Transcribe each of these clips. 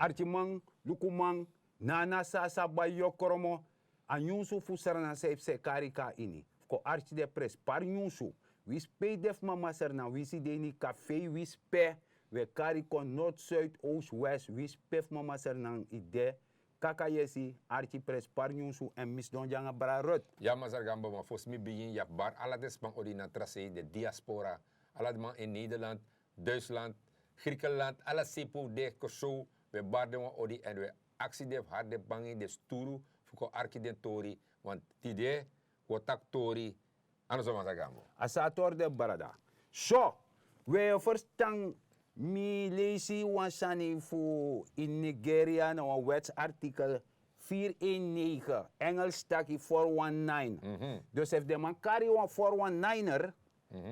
Archimang, lukumang, nana sasa bayokoromo, anyunsu fusarana se karika ini. Ko archi de pres par nyunsu. Wis pay def mama serna wisi deni café wis pe. We kariko noord, zuid, oost, west. Wis pef mama serna ide. Kaka yesi, archi pres par nyunsu en misdon janga brarot. Ja, maar Gamba, maar volgens mij begin je bar alle despan ordina tracé de diaspora. Alle in Nederland, Duitsland, Griekenland, alle sepo de Kosovo. We barden odi en we actie de harde bangi de sturu voor archidentori. Want tide, wotak tori, anders maar Gamba. Asator de barada. So, we verstaan mi leesi wansani fu in Nigeria na een wetsartikel 419, Engels stakkie 419. Dus if de man carry een 419er,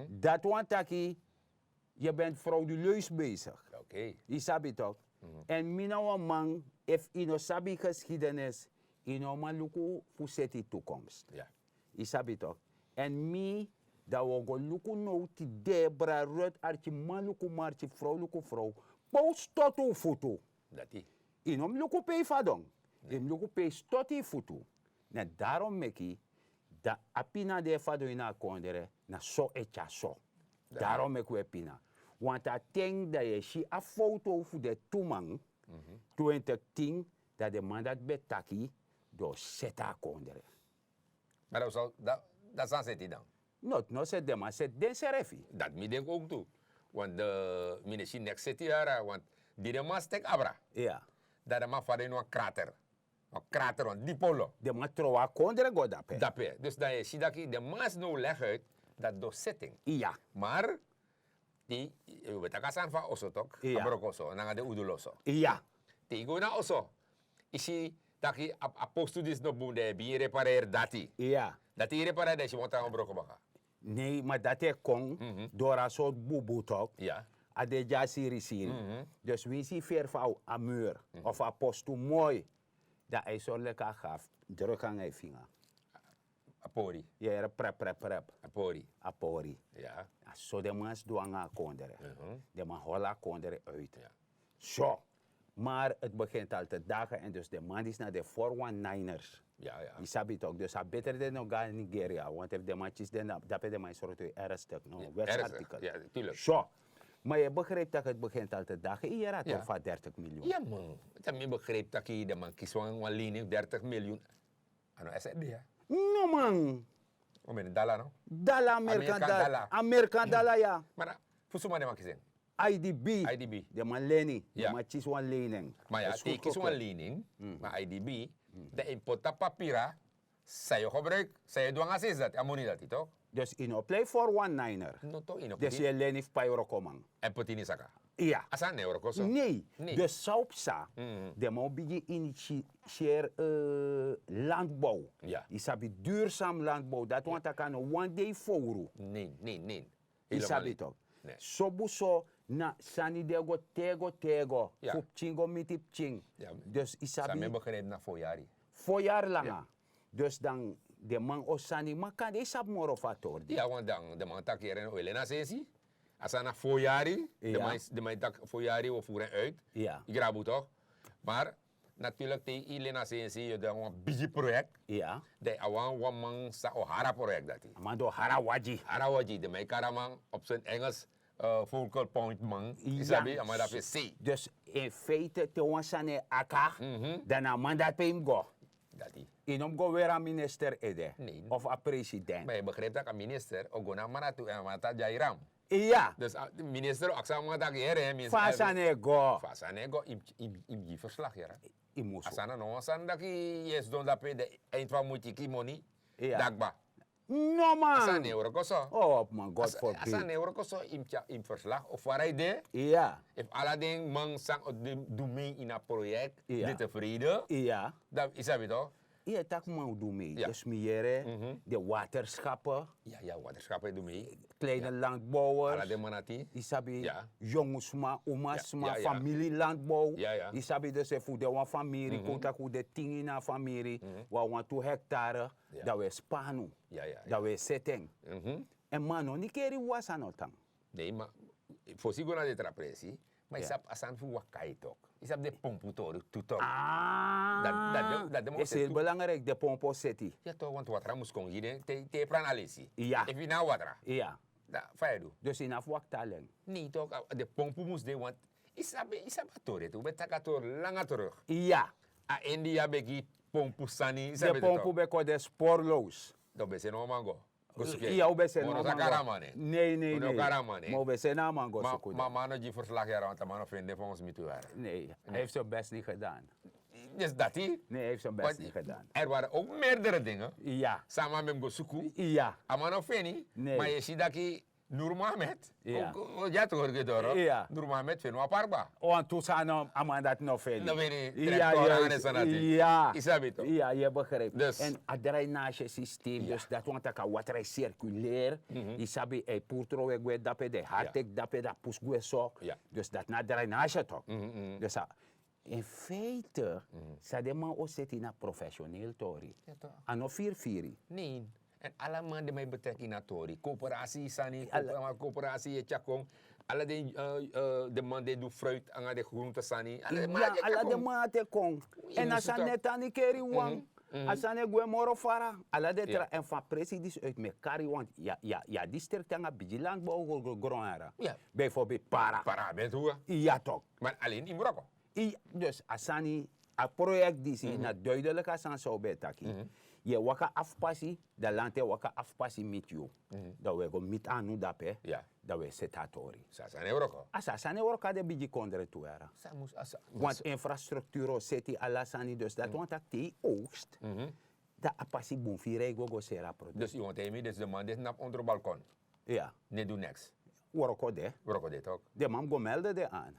dat one taki, je bent frauduleus bezig. Oké. Je sabi toch? En mina een man, if ino sabi geschiedenis, ino man luku fu seti toekomst. Ja. Je sabi toch? En mi, dat we gaan lukken nou te debra rut archi man lukken marchi vrouw. Post tot u foto. Dat die. Inom lukken pe fadong. Im lukken pe tot u foto. Na daarom meki, da apina de fado ina kondere, na so echa so. Daarom meku epina. Want a ting dat je si a foto voor de toeman, 2010, dat de man dat betaki, do seta kondere. Maar dat is zit hij dan. No zet de man, zet den serefi. Dat mi denk ook toe. Want de minister next zit hier, want die de man stek abra. Ja. Dat de man vader een krater. Een krater, een dipolo. De man troa kondere go dape. Dape. Dus dan je ziet dat de man is nou leg uit dat door setting. Ja. Maar die, we weten dat van osso toch? Ja. Abrokoso, en dan de uduloso. Ja. Die go na osso. Isi dat je apostudis no boende bi repareer dati. Ja. Dat die repareer dat je moet aan broko baka. Nee, maar dat is kong door een soort boeboe toch? Ja. A de ja siri. Dus wie zie ver van een muur of een postu mooi, dat hij zo lekker gaf, druk aan je vinger. Apori. Je er prep. Apori. Apori. Ja. Zo de mens doen aan kondere. De man hola kondere uit. Ja. Zo. Maar het begint al te dagen en dus de man is naar de 419ers. Ja. Je sabi toch, dus hij beter dan nog gaan in Nigeria. Want if de matjes dan, dat de man soort ernstig, no, wetsartikel. Ja, tuurlijk. Zo. Maar je begrijpt dat het begint al te dagen. Je raadt al van 30 miljoen. Ja man. Dat ik begreep dat je de man kies een lening 30 miljoen. Ano SND ja. No man. Om in de dollar no? Dala American dollar ja. Maar voor zomaar de man kiezen. IDB. De man lening. Ja. De man kies een lening. Maar ja, die kies een lening. Maar IDB. De importa papira. Zij je gebruik. Zij je doen als is dat. Amoni dat toch? Dus in op play 419er. No toch in op. Dus je lening voor euro komen. En potini saka. Ja. Asa een euro koso? Nee. Dus saupsa. De man begint initiëren landbouw. Ja. Je sabi duurzaam landbouw. Dat want dat kan one day voor. Nee. Je sabi toch? Nee. Sobuso na sani dego tego. Ja. Fup chingo mitip ching. Ja. Dus isabi. Samen begreep na voorjari. Voorjaar lang. Dus dan de man osani man kan de sab moro fator. Ja, want dan de man tak hier en oele na sensi. Als na voorjari, de man tak voorjari we voeren uit. Ja. Ik raad toch? Maar natuurlijk die Ilena sensi je dan een busy project. Ja. De awan wan man sa o hara project dat die. Man do harawaji. Harawaji de mij karaman op zijn Engels focal point man. Ja. Isabi, maar dat is C. Dus in feite te wansane aka. Dan a mandat pe hem go. Dat die. Inom go weer aan minister ede. Nee. Of a president. Maar je begrijpt dat een minister ook gona manatu en manata jairam. Ja. Dus de minister ook samen met dat hier. Fasane go. Fasane go im verslag hier. Imuso. Asana no asan dat yes don dat pe de eind van moet je money. Ja. Dagba. No man. Asan euro koso. Oh man, God Asan forbid. euro koso im verslag of waar hij de. Ja. If Aladdin man sang do mee in een project. Ja. Dit tevreden. Ja. Dan is dat toch? Ja, tak man doe mee. Ja. De smieren, de waterschappen, Ja, waterschappen do mee. kleine landbouwers. Aladdin manati. Isabi, Ja. jongensma, omasma, Ja, ja. familielandbouw. Ja. Isabi dus voor de one familie, kota ku de ting in een familie, waar we 2 hectare, Ja. dat we spanu, Ja. dat we setting. En man, niet keri was aan het tang. Nee, maar voor zich naar de trapressie. Maar je Ja. sap asan voor wakai toch. Is op de pompotor, toetok. Ah, dat is heel belangrijk, de pompo city. Ja toch, want wat moet kon hier, te pranalisi. Ja. If je nou wat ra. Ja, Da, faidu. dus in afwaktaling. Nee toch, de pompo moest de, want isabe tore tu, betakator langa terug. Ja, A India begi pompo sani, de isabe pompo toch. beko de spoorloos. Dat bese no mango. Ja, we zijn Mono no sa mango. karamane. Nee, nee, Mono nee. karamane. Maar we zijn na mango Maar zoeken. mano die verslag ja, want mano vinden van ons niet te waren. Nee, hij heeft zijn best niet gedaan. Dus dat hij. Nee, hij heeft zijn best niet gedaan. Er waren ook meerdere dingen. Ja, Samen met Gosuku. ja, Amano Feni. Nee. Maar je ziet dat je Noor Mohamed. Ja. Ja, toch hoor je door. Ja. Noor Mohamed vindt wel parba. want toen zijn we aan dat nog verder. Dan weet je, Ja, tractor aan juist. is aan het ding. Ja. Is dat het toch? Ja, je begrijpt. Dus- En het drainagesysteem, dus dat want dat wat er is circulair, isabi e purtro we gwe dape de hartek dape da pus gwe so. Ja. Dus dat na drainage toch. Dus in feite, sa de man zit in een professioneel tori. Ja, toch. Ano 4-4. Nee. En alle man die mij betrekking naar Tori. Coöperatie, Sani, Alle- coöperatie, Chakong. Alle de man die doet fruit aan de groente, Sani. Alle de man Ja, die ala de Chakong. man te kong. En moest als het hij net aan die keri wang, als hij net gwe moro fara, ala de tra en van precies uit me kari want ja district aan vigilant bo grondera. Ja. Bijvoorbeeld para. Para, bent hoe? Ja toch. Maar alleen in Marokko. Dus asani a project die si na duidelijk asan zou betaki. Je waka afpassi, de land waka afpassi met you. Dat we go met anu dape, Ja. dat we setatori. Sasa in Marokko. Asa sane worka de bigi kondre tuera. Sa moest asa. Want infrastructuur zit alasani dus dat want dat die oogst. Dat apassi bonfire go sera product. Dus iemand heeft me, dus de man die nap onder het balkon. Ja, Nee, doe niks. worko de. Marokko dit ook. De man go melde de aan.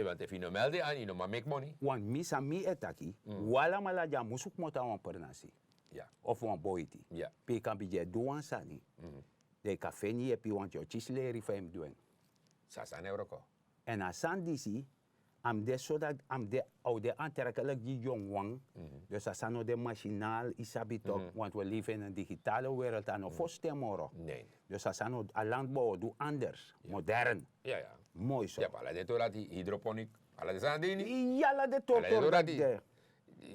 Want if je no melde aan, je no maar make money. Want misa mi etaki, wala malaja musuk mota wan pernasi. Ja. Of wan boiti. Ja. Pe kan bije duan sani. De café ni epi want yo chisleri fem doen. Sasa in Marokko. En asan disi, am de zodat am de oude aantrekkelijk die jong wang. Dus asan de machinaal isabi toch, want we leven in een digitale wereld en of stemoro. Nee. Dus asan a landbouw doe anders, modern, Ja, ja. mooi zo. Ja, maar alle dit hoor dat die hydroponiek. Alle dit zijn die niet. Jalla de Alle tortor dit hoor dat dat die. de.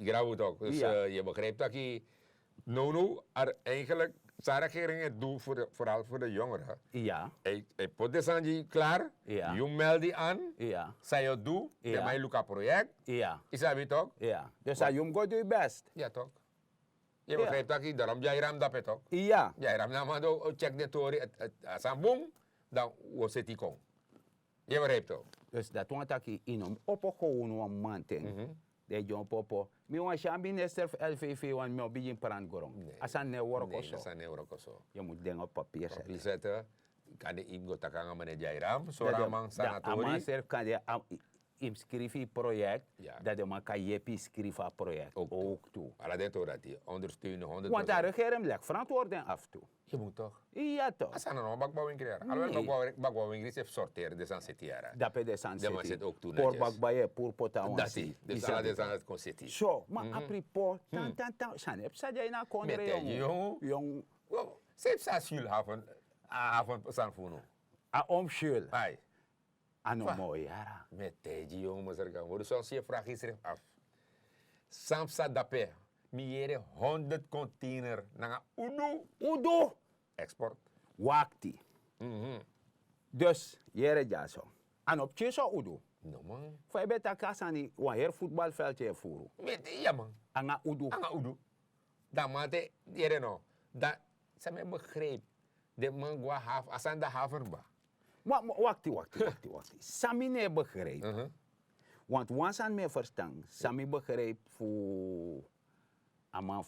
Grauw het ook. Dus Ja. je begrijpt dat je Nono er eigenlijk zijn regering het doet vooral voor de jongeren. Ja, Hij put de sanji klaar. Ja. Je meldt die aan. ja, Zij het doet. Ja. De mij lukt project. ja, Is dat weer toch? ja. Dus ayum go doe je best. Ja, toch? Je begrijpt dat je daarom jij ram dat toch? Ja, Jij ram nou maar door check de tori. Als een boom, dan was het die kom. Je begrijpt toch? dus dat want dat je in een opgewoon wan manting. De John Popo. Mi wan shambi nester LVV wan mi obijin parangorong. Asan ne work Nee, dat also. zijn euro zo. Je moet dingen op papier zetten. Papier zetten. Kan de iemand dat kan gaan met jij ram. Zo Dat de- ramang dat sanatori. amaser kan je inscrivie project, Ja. dat de man kan je inscriva project ook toe. Alla dit hoor dat die ondersteunen 100%. Want daar regering legt verantwoording af toe. Je moet toch? Ja toch. Als er nog een bakbouwing creëren. Alhoewel bakbouwing is even sorteren, dus dan zit hij er. Dat pe de san De man city. zit ook toe Por netjes. bakbaye, por pota Dat wansi. is. Dus alla dit aan het kon zitten. Zo, maar apropos, tan, san heb sa jij na kondre Met de jong. jong. Jong, Ze heeft zijn schul haven sanfuno. a omschul, Ai. ano mooi, yara. Met de jong moet er gaan worden. Zoals je vraag is er af. Samsa dape. Miere 100 container naar Udo Udo, export. wakti. Dus, jere jaso. En op cheso udo. No man. Fai beta kasani, wanneer voetbalveldje voeren. Met ja man. Anga udo. Anga Udo. Dan mate, jere no. Dat, ze me begreep. De man gwa half, asan de haven ba. Maar wakti. Sami ne begreep. Want wans aan mij verstaan, Sami begreep voor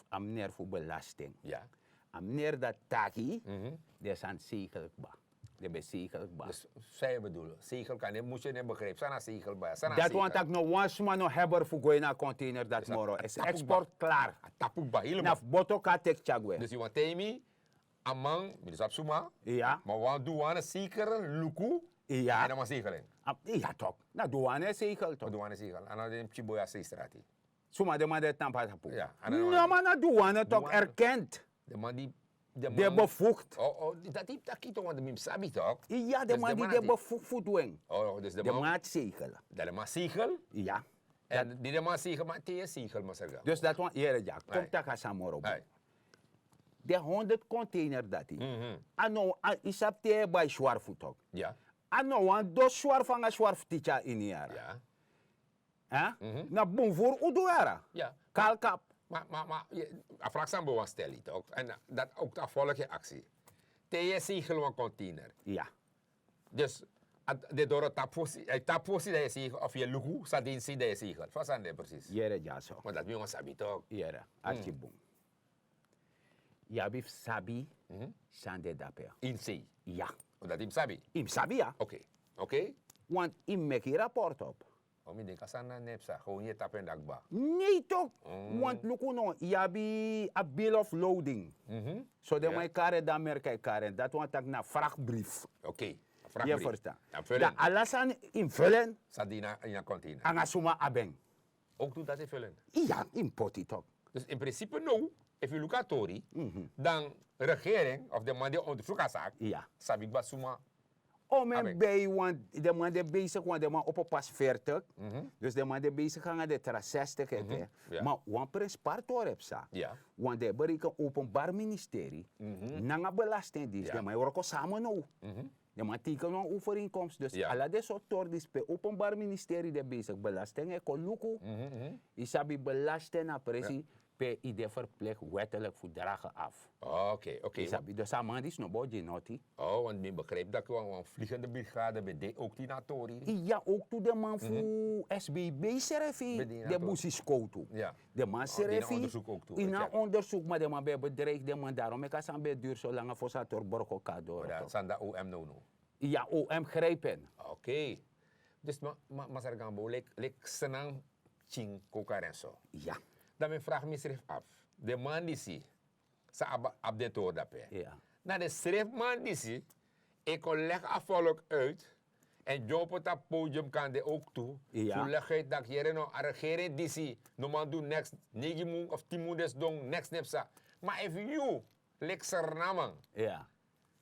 amner voor belasting. Ja. Amner dat taki, de zijn zegelba. De bezegelba. Dus zij bedoelen, zegel kan je, moet je niet begrijpen. Sana zegel bij, sana Dat zegel. want ik nog wans maar nog hebben voor gooi naar container dat dat- moro. dat Is tapuk export klaar. Tapuk ba, helemaal. Naf boto ka tek chagwe. Dus je want temi, amang, dus op suma, Ja, maar wat doen we aan een zeker luku, ja. en dan maar zegeling. Ja toch. Na douane zegel Wat toch. doen we aan een zegel? En dan de chiboya zeestrati. Suma de man de tampa tapu. Ja, en dan- No man na douane toch Douane. erkend. De man die, De bevoegd. Oh, dat die toch, want de mim sabi toch? Ja, de Dus man die man de die- bevoegd voor doen. Oh, dus de De man, maat zegel. dat de man zegel, Ja. En die man zeggen, maar die is siegel, maar zeggen. Dus dat want hier ja, Hey. komt daar samoro. Hey. De 100 container dat hij. Mhm. Ano isap te bij zwarfoet ook. Ja, Ano an do zwarf van zwarf ticha in jaar. ja, Hè? Na bon voor udoara. ja. Kalkap. Maar, vraag aan bewan stel je ook. En dat ook de volgende actie. Die is siegel een container. Ja. Dus, de door het taposi dat je siegel, of je lugu, sadin si dat je siegel. Wat zijn die precies? Hier ja zo. Maar dat moet je sabi toch? Hier, archie boom. Ja, bif sabi sande dape. In si. Ja. Dat je sabi? Im sabi ja. Oké. Want im mek hier rapport op. Om je denkt, asana nepsa, gewoon je tap en dakba. Nee toch? Want look no, ja bi a bill of loading. So de Ja. my kare da merk kare. Dat want ik na vrachtbrief. Oké. Je verstaan. Ja, Da vullen. alasan invullen, Sadina in een container. anga suma abeng. Ook doet dat in vullen. Ja, impoti toch. Dus in principe no, if you look at Tori, dan regering of de man die onderzoek aan zaak, Ja. sabi ik basuma. Oh, men Abeng. bij, want de man die bezig, want de man op een pas 40. Dus de man die bezig gaan de tra 60. Ja. Maar wan pres partor heb sa. Ja. Want de bereiken openbaar ministerie, nanga belastingdienst, Ja. de man werken samen nou. De man tekenen een overeenkomst. Dus Ja. alle de soort tordis per openbaar ministerie de bezig belasting. Ik kon lukken. Isabi belasting na presi per ieder verplicht wettelijk verdragen af. Oké. Isabi, dus samen is nog bodje noti. Oh, want ik begreep dat gewoon een vliegende brigade bij de ook die naar Tori. Ja, ook toen de man voor SBB servi, Bedien de dat bus is koud. Ja. De man die na servi, onderzoek ook toe, in een exact. onderzoek, maar de man bij bedreigd, de man daarom, ik kan bij duur zo lang voor zijn borgo kado. Dat zijn de OM no. Ja, OM grijpen. Oké. Dus maar Sargambo, lek senang ching kokarenso. Ja, Dan mijn vraag me schrijf af. De man die zie, sa ab de toor dape. ja. Na de schrijfman die zie, ik kon leg afvallig uit. En job op dat podium kan de ook toe. Ja. Zo leg uit dat je no regering die zie, no man doe next 9 moon of 10 moon des dong next nepsa. Maar if you lekser naman, Ja.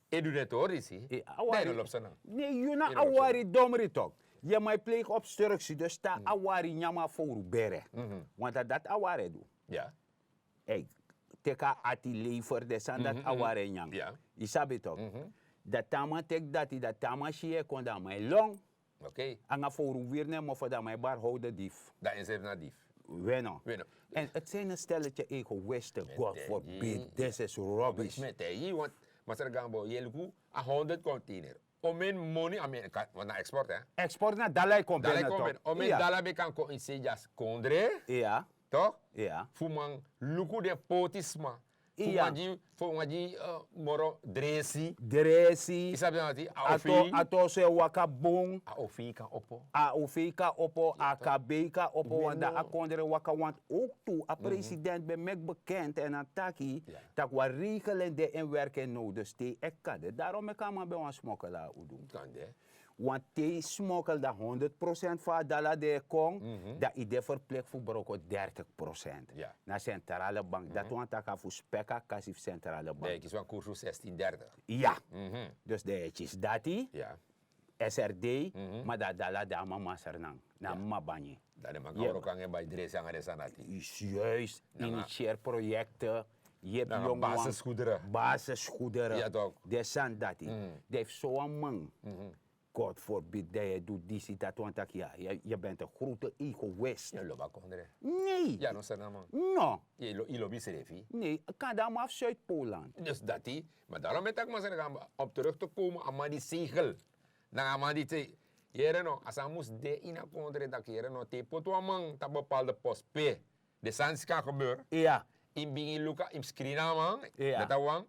je doet het hoor die zie. Nee, dat loopt zo nou. Nee, je na Je loopt awari domri toch. Je mij pleeg obstructie, dus sta awari nyama voor bere. Want dat awari doe. Ja. Hey, teka ati lever de san dat awari nyang. Ja. Isabi toch. Dat tama tek dat tama shie kon dat mij long. Oké. Anga voor weer ne mo voor dat mij bar houden dief. Dat is even nadief. Weno. Weno. En het zijn een stelletje egoïsten. God die- forbid. This is rubbish. Met je, want Master Gambo, je lukt 100 container. Om in money, want na export hè. Export naar Dalai komt Dalai binnen komen, toch? om in Ja. Dalai be kan ko in sejas kondre, Ja. toch? Ja. Fumang luku de potisma. Ja. Fumanji moro dresi. Dresi. Isabi nati, Ato se wakabong. aofi kan oppo. A ofika opo, a kabeka opo, want da akondere waka, want ook toe, a president ben mek bekend en a taki, Ja. tak wa regelen de en werken nodig, te ekkade. Daarom ik kan maar bij een smokkelaar doen. Kan de. Want te smokkel dat 100% van dala de kong, dat ide verplicht voor broko 30%. Ja. Na centrale bank. Dat want dat voor spekka kasif centrale bank. Nee, ik is van kursus 1630. Ja. Dus de is dati, Ja. SRD, maar dat dala da mama sernang. Na mabanye. Dat de man Ja. kan ook bij dresi aan de sanati. Is juist, initieer projecten. Je hebt Nou, jongen. basisgoederen. Basisgoederen. Ja, toch. De san dati. De heeft zo'n man. God forbid dat je doet die dat, want ja, je bent een grote egoïst. Ja, loba kondre. Nee. Ja, no sana man. No. Je lobby schreef. Nee, kan dat maar af Zuid-Poland. Dus dat die, maar daarom ben ik maar zeggen, om terug te komen aan die zegel. Dan aan die te, jere no, als hij moest de in een kondre dat jere no, te potwa man, dat bepaalde post P. De sans kan gebeuren. Ja. In bingi luka, in screena man, Ja. dat wang,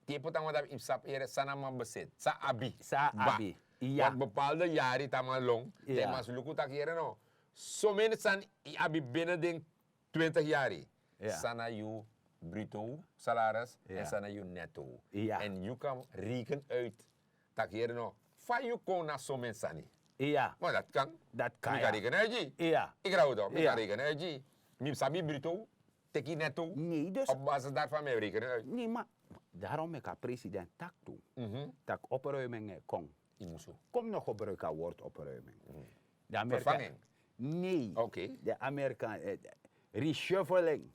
te potwa man dat in sap jere sana man bezit. Sa abi. Sa Ba. abi. Ja. Want bepaalde jaren taman long, Ja. de mas luku tak jere no. Zo mensen zijn abi binnen de 20 jaar. Ja. Sana you bruto salaris Ja. en sana you netto. Ja. En je kan rekenen uit dat je no van je kon naar zo'n mensen. Ja. Maar dat kan. Dat kan, Ik ja. kan rekenen uit je. Ja. Ik rouw het op. Ik Ja. kan rekenen uit je. Mim sabi bruto, teki netto. Nee, dus. Op basis daarvan mij rekenen uit. Nee, maar daarom ik president tak doen. Mhm. Tak opruiming kom. Imusu. Kom nog gebruiken woord opruiming. Dan merk Vervanging. Nee. Oké. De Amerikaan, reshuffling.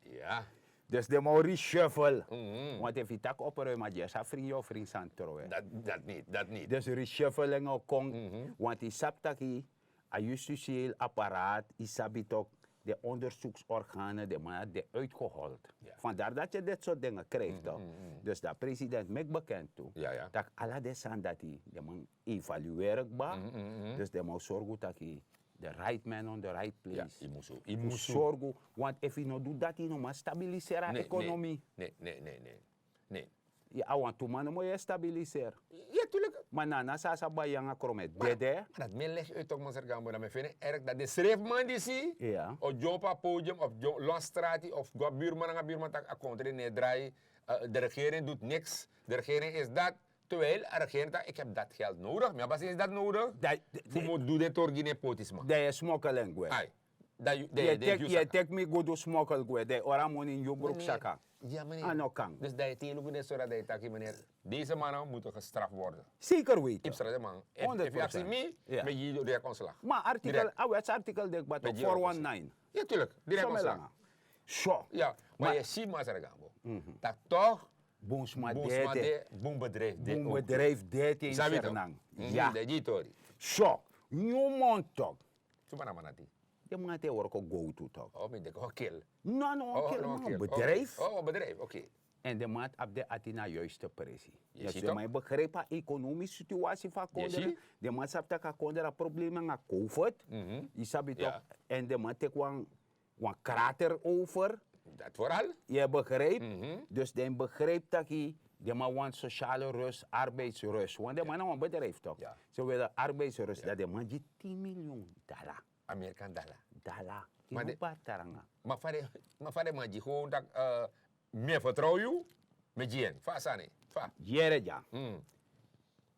Ja. Dus de moet reshuffle. Mhm. Want if je tak opruimt, maar je is vriend of vriend aan het Dat niet. Dus reshuffling ook komt, want die saptaki, a justitieel apparaat, is sabitok, de onderzoeksorganen, de uitgehold. Ja. Vandaar dat je dit soort dingen krijgt. toch? Dus de president maakt bekend toe, Ja, ja. dat alle desan dat hij, de man evalueerbaar, dus de man zorgen dat hij the right man on the right place. Ja, je moet zo. Je moet moet zo. zorgen, want if je no doet dat, je no maar stabiliseren de economie. Nee. Ja, want toen man moet je stabiliseren. Ja, tuurlijk. Maar na sasa bayanga kromet Maar dede. dat men legt uit toch, Mr. Gambo, dat men vindt erg dat de schrijfman die zie, Ja. of job op podium, of losstraat, of buurman aan buurman tak account neerdraaien. De regering doet niks. De regering is dat. Terwijl de regering dat ik heb dat geld nodig. Maar wat is dat nodig? Voor moet doen dit origine potisma. Dat is smokkeling gwe. Ai. Je tek me go do smokkel gwe. De oramon in je broek zaka. Ja, meneer. Ano kang. Dus dat je tegen de zorg dat je taki, meneer. Deze mannen moeten gestraft worden. Zeker weten. Ik zeg man. 100%. If you ask me, Ja. met je direct ontslag. Maar artikel, Direct. het artikel dek bat Met je 419. Ja, tuurlijk. Direct Zo ontslag. melanga. Zo. Ja, maar je ziet maar Mr. Gambo. Dat toch Boomsma boemsma dede. de boembedrijf. Boom bedrijf dede in Sernang. Ja. Dat is het. Zo. New montok. Zo maar manati. Je moet het ook go to toch. Oh, met de kill. No, bedrijf. Oh, bedrijf, oké. En de maat op de Atina juiste pressie. Je Dus ziet je toch? mij begrijpen de economische situatie van Je Konderen. ziet? De maat sabt dat Konderen problemen met COVID. Je sabt Ja. toch? En de maat tek een krater over. Dat vooral. Je begrijpt. Dus de begrijpt dat je de man want sociale rust, arbeidsrust. Want de man een bedrijf toch? Ja. Ze willen arbeidsrust. Dat de man die 10 miljoen dollar. Amerikaan dollar. Dollar. Maar de- In Bataranga. Maar van de man die gewoon dat meer vertrouwen je met je. Fasane. Fa. Jere ja.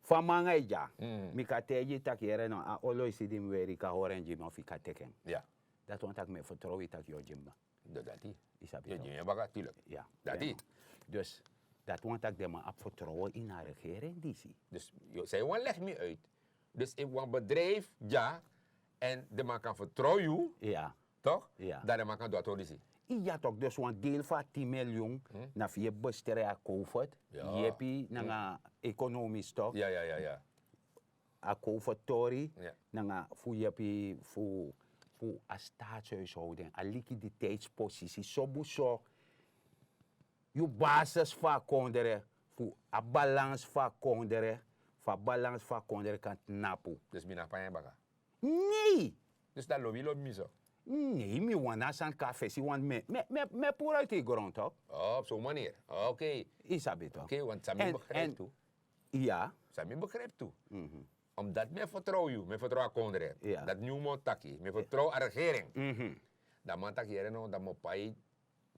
Van manga ja. Mm. Mi ka teji tak yere no a olo isi dim weri ka horen jima fi ka teken. Ja. Dat want ik me vertrouwen tak yo jimba. Dat is. Isabi Je toch? je baga tuurlijk. Ja. Dat ja, is. no. Dus dat want ik de ma op vertrouwen in haar regering die zie. Dus zij leg me uit. Dus in een bedrijf, ja, en de man kan vertrouwen je, Ja. toch? Ja. Dat de man kan dat horen zien. Ja toch dus een deel van 10 miljoen na via bestere a COVID. Ja. Jepi na economisch toch? Ja. A COVID tori. Ja. Na fu jepi fu a staatshuishouding, a liquiditeitspositie. Zo je basis van Konderen, voor a balans van Konderen, van balans van Konderen kan napu. Dus mina pa je baga. Nee! Dus dat lobby zo. Nee, mi wana san café, si want me pura uit die grond toch? Oh, op zo'n manier. Oké. Isabi toch? Oké, want Sami begrijpt toe. Ja. Sami begrijpt toe. Omdat me vertrouw je, me vertrouw aan Konderen. Ja. Dat nieuw moet taki, me vertrouw aan de regering. Mhm. Dat man tak hier no, dat moet pay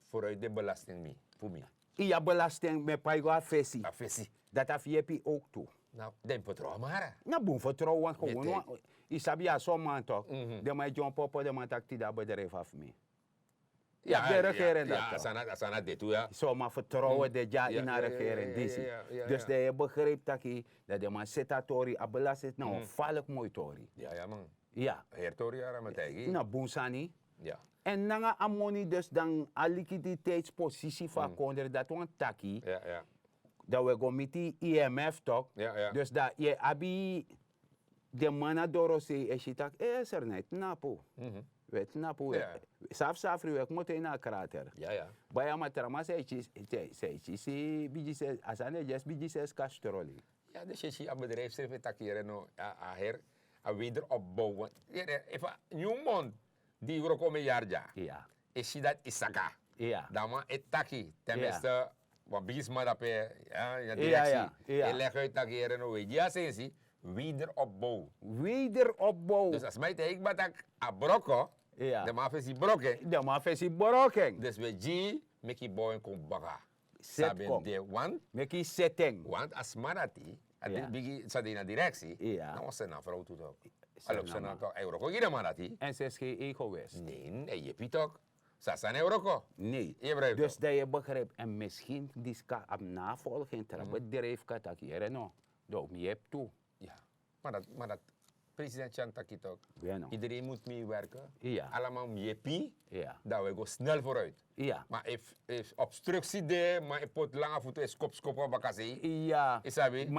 vooruit de belasting mee, voor mij. Ja, belasting me paigo a fesi. Dat visie. Dat af jepi ook toe. Nou, den vertrouw maar. Na boem vertrouwen gewoon. Weet Want isabi ja, zo'n man toch? De mij John Popo, de man tak die dat bedrijf af me. Ja, de regering dat ja, toch? asana dit toe, ja. Zo maar vertrouwen de ja Ja, in haar ja, regering. ja, Disi. ja, Dus ja. de begreep dat de man setatori a belasting nou een valk mooi tori. Ja, man. Ja. Hertoria, maar tegen. Na boensani. Ja. En nanga amoni dus dan a liquiditeitspositie van Konderen dat we taki. Ja. Dat we gaan met die IMF toch. Ja. Dus dat je abi de mana dorose is je tak is er niet napo. Weet napo. Ja. Saf we moet in een krater. Ja. Baya matrama sei si biji se asane just biji se castroli. Ja, dus je ziet aan bedrijfsleven tak hier no, a wederopbouw. Even nieuw mond, die we komen jaar ja. Ja. Is je dat isaka? Ja. Dan maar het taki, tenminste, wat bigisma dat ja, Ja. directie. Je legt uit tak hier no, ja, sensie, wederopbouw. Wederopbouw. Dus als mij tegen ik dat a brokko, Ja. de mafia is brokken. De mafesi boroking. Dus we G, make boy kom baga. Set Saben kom. de Meki setting. want als marati, Ja. at bigi sa di na directie, Ja. dan was ze na vrouw toe toch. Sen Alop ze na na ko euro ko gina marati. En ze is geen egoïst. Nee, je pitok. Sa san euro ko. Nee. Je begrijpt Dus toch? dat je begrijpt. En misschien die ska op navolging, bedrijf kan dat hier no. Do, je hebt toe. Ja. Maar dat president Chantaki toch. Bueno. Iedereen moet meewerken. Ja. Allemaal jeppie. Ja. Dat we gaan snel vooruit. Ja. Maar if obstructie de, maar ik pot lange voeten is kop op bakasi. Ja. Isabi.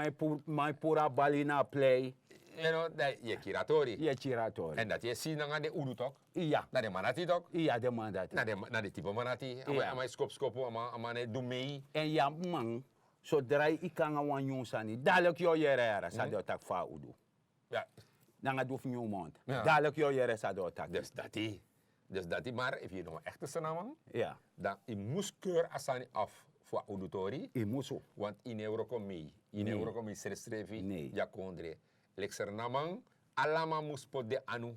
Mijn pura balina play. You know, dat je kiratori. Je chiratori. En dat je ziet dan de udu toch. Ja. Dat de manati toch. Ja, de man dat. Na de type manati. Ja. Ama skop, ama ne doe mee. En ja, man, zodra je kan gaan jonsani, dadelijk jou jere sa de tak fa udu. Ja. Dan gaat doef nieuw mond. Ja. Dadelijk jou jere sa de tak. Dus dat maar, if je nog echt is naam, Ja. dan je moest keur asani af voor auditori. I muso. Want in euro kom mee. In Nee. euro kom je serestrevi. Nee. Ja kondre. Lexer namang, allemaal moest pot de anu.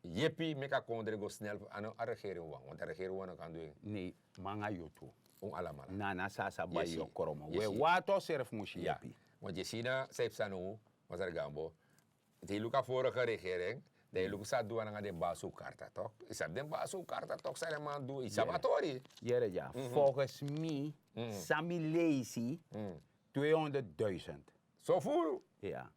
Jepi meka kondre go snel anu a regering wang. Want de regering wang kan doen. Nee, manga yotu. Allemaal. Nana sasa Yes, bayo yes. koromo. Yes, We yes. wato serf mushi Ja. yepi. Want je ziet na Saif Sanu, Mazar Gambo. Die luka vorige regering. De luka sa doen aan de basu karta toch? Is dat de basu karta toch? Zijn man doen. Is amatori. Jere ja. Volgens mij, Sami Lazy, 200.000. Zo voel. Ja.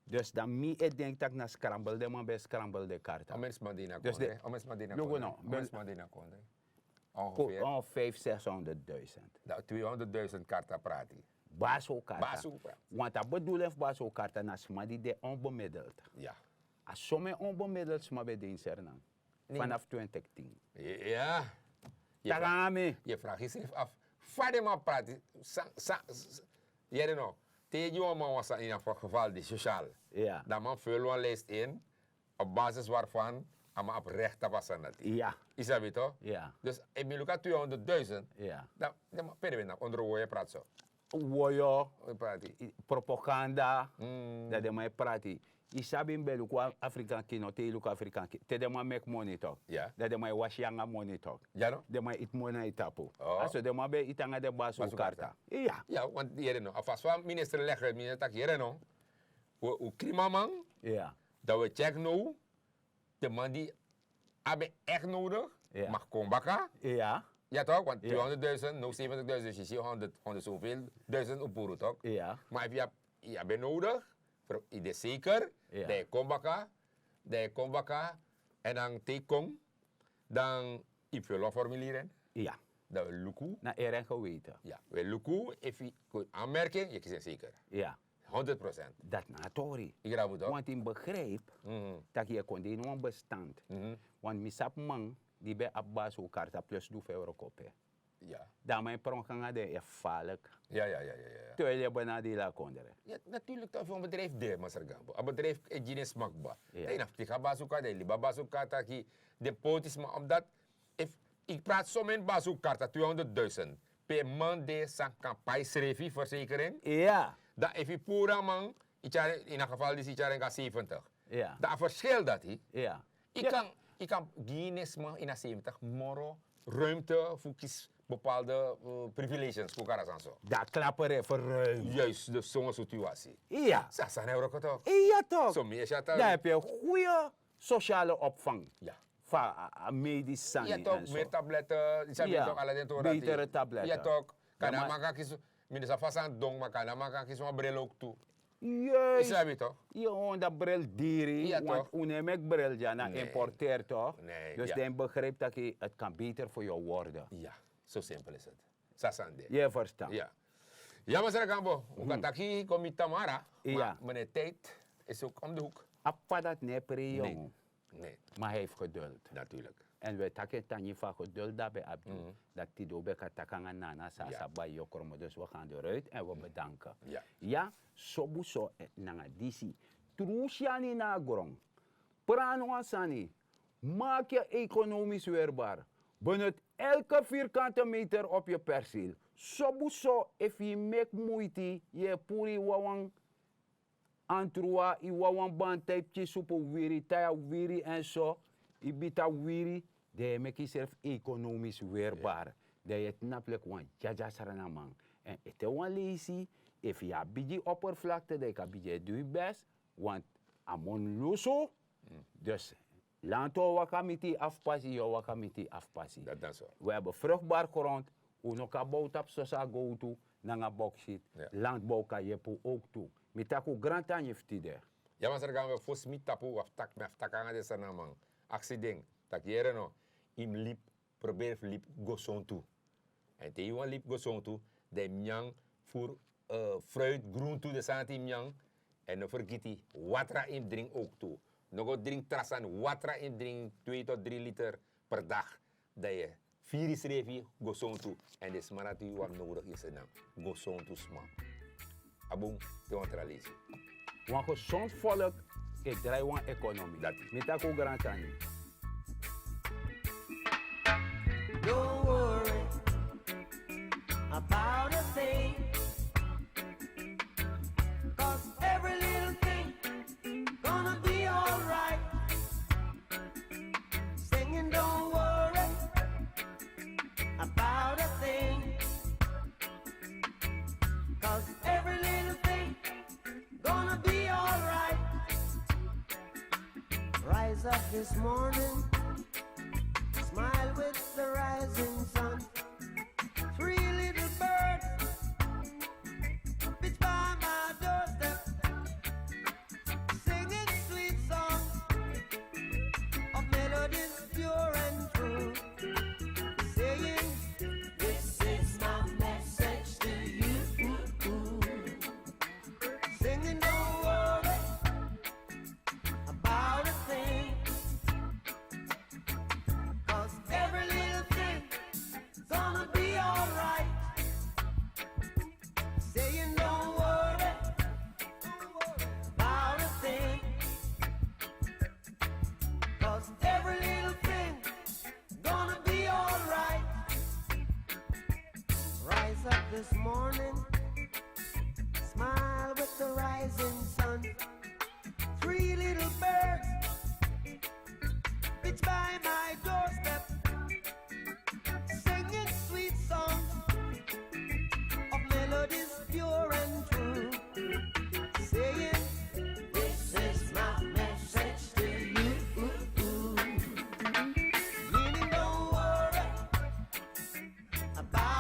Dus dan mi ik denk dat ik naar scramble de man bij scramble de karta. Omens Madina Dus kondre. de- Omens Madina Logo kondre. no, Omens ben- Madina kondre. Ongeveer. 500.000, 600.000. Dat 200.000 karta praat hij. Baso karta. Baso praat. Want dat bedoel ik baso karta na smadi de onbemiddeld. Ja. Als sommige onbemiddeld sma bij de sernan. Nee. Vanaf 2010. Ja. Tagame. Je vraagt jezelf af. Vader maar praat. Jij know. Tegen je man was in een geval die sociaal. Ja. Dat man vul een lijst in. Op basis waarvan. Maar op rechten was aan het. Ja. Is dat toch? Ja. Dus ik ben ook 200.000. Ja. Dan ben je onder hoe je praat zo. Woyo. Hoe praat hij? Propaganda. Dat de mij prati. Isabi mbelu kwa Afrikaan kino te iluka Afrikaan kino. Te de mij make money talk. Ja. Dat de mij wash yanga money talk. Ja no? De mij it money itapu. Oh. Also de mij be itanga de basu Basu karta. karta. Ja. Ja, want jij know. Alvast van minister leggen. Minister tak jij know. We klimaman. Ja. Dat we check nou. De man die hebben echt nodig. Ja. Mag komen bakken. Ja. Ja toch? Want Ja. 200.000, nou 70.000, dus je ziet 100 zoveel, 1000 op boeren toch? Ja. Maar je hebt nodig, voor ieder zeker, Ja. dat je komt bakken, en dan tekom, dan je vul een formulier in, Ja. dat we luku, Na eren geweten. ja, we luku, if je aanmerking, je kiest zeker, Ja. 100%. Dat na tori. Ik raad het toch? Want in begreep Mhm. dat je kon die een bestand. Mhm. Want misap man die bij abbasu karta plus €2 kopen. Ja. Daarmee pronganga de je falk. Ja. Terwijl je bijna die la kondere. Ja, natuurlijk toch voor een bedrijf de Masargambo. Een bedrijf is geen smakba. Ja. Nee, nou, ik bazuka, de liba bazuka, taki, de potis, maar omdat, ik praat zo met bazuka, 200.000 per maand de san campagne schreef verzekering, Ja. dat if je pura man, in een geval is het 70. Ja. Dat verschil dat hij. Ja. Ik kan Guinness man in 70 moro ruimte voor kies bepaalde privileges voor elkaar en zo. Dat klapperen verruim. Juist de zo'n situatie. Ja. 6 euro toch? Ja toch. Zo meer is het Daar heb je goede sociale opvang. Ja. Van medisch Ja en toch, zo. meer tabletten, zijn Ja, toch alle den betere tabletten. Ja toch, kan Ja, je maar- maken kies, minstens vast aan dong, maar kan je maken kies een bril ook toe. Juist. Is dat toch? Je hoort dat bril diri, Ja, want toch? unemek bril ja, na Nee. importeer toch? Nee, Dus ja. dan begrijpt dat je het kan beter voor jou worden. Ja, zo simpel is het. Sasande. Je verstaat. Ja. Ja, maar zeg Gambo, we gaan taki kom Tamara, Ja. maar meneer tijd is ook om de hoek. Appa dat nepre jongen. Nee, Maar hij heeft geduld. natuurlijk. En we takken tanje van geduld daarbij abdu. Dat die dobe katakanga nana sa Ja. bij jokromo. Dus we gaan eruit en we bedanken. Ja. Ja, sobuso nanga disi. Trusiani na grong. Prano asani. Maak je economisch weerbaar. Benut elke vierkante meter op je perceel. Sobuso if je mek moeite je puri wawang antrua i wawan ban type supo wiri taya wiri en zo ibita wiri de mek jezelf economisch weerbaar. De je napelijk wan jaja sarana man. En ete wan lazy if je bigi oppervlakte de ka bigi doe je best want amon luso dus lanto wakamiti afpassi yo wakamiti afpassi. Dat dan zo. We hebben vruchtbaar grond. Uno ka boutap sosa go to nanga bauxit. Ja. Landbouw kan je ook toe. Mitaku grant aan je ftide. Ja, mas er gaan we voor smit tapu of tak me aftakanga de sanamang. Accident. Tak jere no. Im lip probeer lip goson toe. En te iwan lip goson toe, de mjang voor fruit, groen toe de santi mjang. En dan vergiet hij water in drink ook toe. Nog drink trasan water in drink 2 tot 3 liter per dag. Dat je 4 is revi goson toe. En de smarati wat nodig is dan goson toe sma. Abong, te ontralisi. Want gezond volk, het draait een economie. Dat is. Met dat ook garantani. Don't worry about a thing, 'cause every little thing gonna be alright. Singing, don't worry about a thing, 'cause every little thing gonna be alright. Rise up this morning, smile with the rising sun. 3 little birds pitch by my doorstep, singing sweet songs of melodies pure and true, saying, this is my message to you. Singing, don't worry about a thing, 'cause every little thing gonna be alright. Saying don't worry about a thing, 'cause every little thing gonna be alright. Rise up this morning, smile with the rising sun. 3 little birds pitch by my doorstep, singing sweet songs of melodies pure and true, saying, this is my message to you. Meaning don't worry about